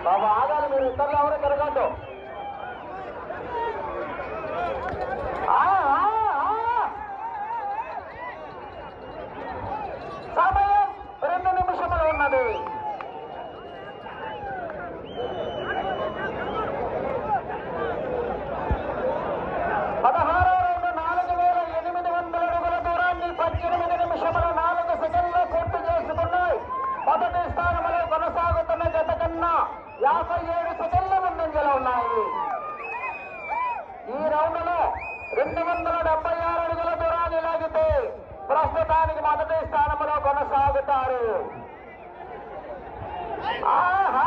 బాబు ఆగాలి, మీరు ఇద్దరు ఎవరు తిరగద్దు. సమయం 2 నిమిషములు ఉన్నది. మొదటి స్థానంలో కొనసాగుతున్న జత కన్నా 57 సెకండ్ల ముందంజలో ఉన్నాయి. ఈ రౌండ్ లో 276 అడుగుల దూరాన్ని లాగితే ప్రస్తుతానికి మొదటి స్థానంలో కొనసాగుతారు. ఆహా